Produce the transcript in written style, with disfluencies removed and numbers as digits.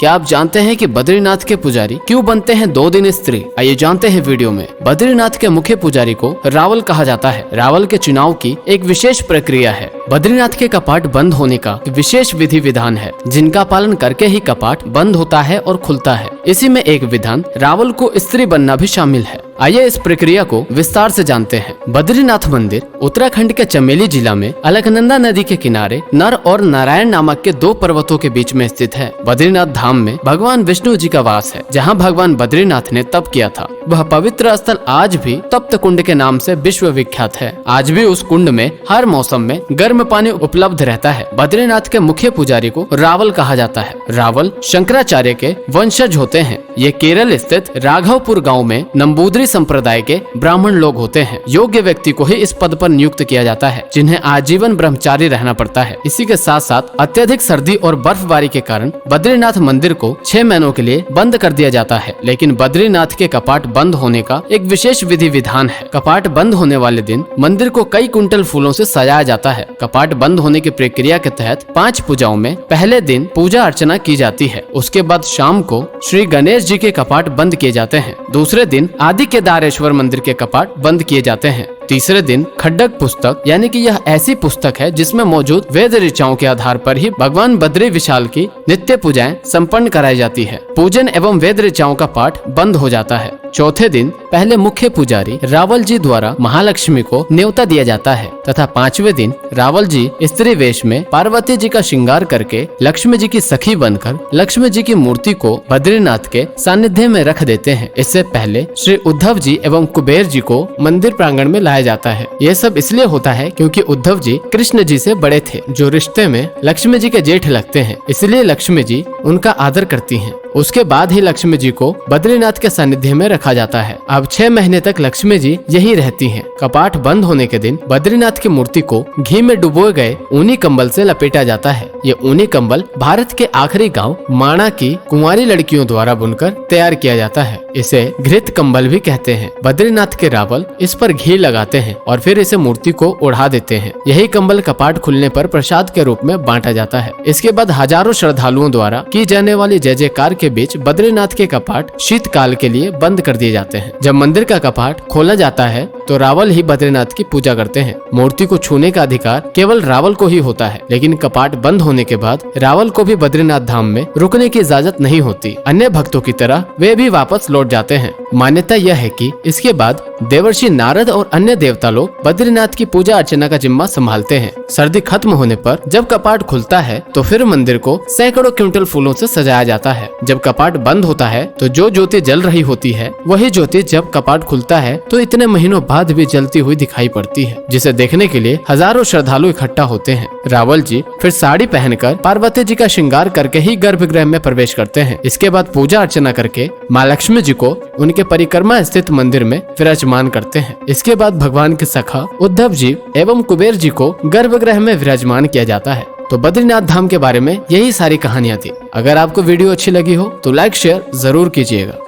क्या आप जानते हैं कि बद्रीनाथ के पुजारी क्यों बनते हैं 2 दिन स्त्री? आइए जानते हैं वीडियो में। बद्रीनाथ के मुख्य पुजारी को रावल कहा जाता है। रावल के चुनाव की एक विशेष प्रक्रिया है। बद्रीनाथ के कपाट बंद होने का विशेष विधि विधान है, जिनका पालन करके ही कपाट बंद होता है और खुलता है। इसी में एक विधान रावल को स्त्री बनना भी शामिल है। आइए इस प्रक्रिया को विस्तार से जानते हैं। बद्रीनाथ मंदिर उत्तराखंड के चमेली जिला में अलकनंदा नदी के किनारे नर और नारायण नामक के 2 पर्वतों के बीच में स्थित है। बद्रीनाथ धाम में भगवान विष्णु जी का वास है, जहां भगवान बद्रीनाथ ने तप किया था। वह पवित्र स्थल आज भी तप्त कुंड के नाम से विश्व विख्यात है। आज भी उस कुंड में हर मौसम में गर्म पानी उपलब्ध रहता है। बद्रीनाथ के मुख्य पुजारी को रावल कहा जाता है। रावल शंकराचार्य के वंशज होते हैं। ये केरल स्थित राघवपुर गाँव में नंबूदरी संप्रदाय के ब्राह्मण लोग होते हैं। योग्य व्यक्ति को ही इस पद पर नियुक्त किया जाता है, जिन्हें आजीवन ब्रह्मचारी रहना पड़ता है। इसी के साथ साथ अत्यधिक सर्दी और बर्फबारी के कारण बद्रीनाथ मंदिर को 6 महीनों के लिए बंद कर दिया जाता है। लेकिन बद्रीनाथ के कपाट बंद होने का एक विशेष विधि विधान है। कपाट बंद होने वाले दिन मंदिर को कई कुंटल फूलों से सजाया जाता है। कपाट बंद होने की प्रक्रिया के तहत 5 पूजाओं में पहले दिन पूजा अर्चना की जाती है। उसके बाद शाम को श्री गणेश जी के कपाट बंद किए जाते हैं। दूसरे दिन आदि केदारेश्वर मंदिर के कपाट बंद किए जाते हैं। तीसरे दिन खड्डक पुस्तक, यानी कि यह ऐसी पुस्तक है जिसमें मौजूद वेद ऋचाओं के आधार पर ही भगवान बद्री विशाल की नित्य पूजाएं संपन्न कराई जाती है। पूजन एवं वेद ऋचाओं का पाठ बंद हो जाता है। चौथे दिन पहले मुख्य पुजारी रावल जी द्वारा महालक्ष्मी को न्योता दिया जाता है तथा 5वें दिन रावल जी स्त्री वेश में पार्वती जी का श्रृंगार करके लक्ष्मी जी की सखी बनकर लक्ष्मी जी की मूर्ति को बद्रीनाथ के सानिध्य में रख देते हैं। इससे पहले श्री उद्धव जी एवं कुबेर जी को मंदिर प्रांगण में लाया जाता है। यह सब इसलिए होता है क्योंकि उद्धव जी कृष्ण जी से बड़े थे, जो रिश्ते में लक्ष्मी जी के जेठ लगते हैं। इसलिए लक्ष्मी जी उनका आदर करती हैं। उसके बाद ही लक्ष्मी जी को बद्रीनाथ के सानिध्य में रखा जाता है। अब 6 महीने तक लक्ष्मी जी यहीं रहती हैं। कपाट बंद होने के दिन बद्रीनाथ की मूर्ति को घी में डुबोए गए ऊनी कंबल से लपेटा जाता है। ये ऊनी कंबल भारत के आखिरी गांव माणा की कुंवारी लड़कियों द्वारा बुनकर तैयार किया जाता है। इसे घृत कंबल भी कहते हैं। बद्रीनाथ के रावल इस पर घी लगाते हैं और फिर इसे मूर्ति को ओढ़ा देते हैं। यही कंबल कपाट खुलने पर प्रसाद के रूप में बांटा जाता है। इसके बाद हजारों श्रद्धालुओं द्वारा की जाने वाली जय जयकार के बीच बद्रीनाथ के कपाट शीतकाल के लिए बंद कर दिए जाते हैं। जब मंदिर का कपाट खोला जाता है तो रावल ही बद्रीनाथ की पूजा करते हैं। मूर्ति को छूने का अधिकार केवल रावल को ही होता है, लेकिन कपाट बंद होने के बाद रावल को भी बद्रीनाथ धाम में रुकने की इजाजत नहीं होती। अन्य भक्तों की तरह वे भी वापस लौट जाते हैं। मान्यता यह है कि इसके बाद देवर्षि नारद और अन्य देवता लोग बद्रीनाथ की पूजा अर्चना का जिम्मा संभालते हैं। सर्दी खत्म होने पर जब कपाट खुलता है तो फिर मंदिर को सैकड़ों क्विंटल फूलों से सजाया जाता है। जब कपाट बंद होता है तो जो ज्योति जल रही होती है वही ज्योति जब कपाट खुलता है तो इतने महीनों बाद भी जलती हुई दिखाई पड़ती है, जिसे देखने के लिए हजारों श्रद्धालु इकट्ठा होते हैं। रावल जी फिर साड़ी पहनकर पार्वती जी का श्रृंगार करके ही गर्भगृह में प्रवेश करते हैं। इसके बाद पूजा अर्चना करके माँ लक्ष्मी जी को उनके परिक्रमा स्थित मंदिर में विराजमान करते हैं। इसके बाद भगवान के सखा उद्धव जी एवं कुबेर जी को गर्भगृह में विराजमान किया जाता है। तो बद्रीनाथ धाम के बारे में यही सारी कहानियां थी। अगर आपको वीडियो अच्छी लगी हो तो लाइक शेयर जरूर कीजिएगा।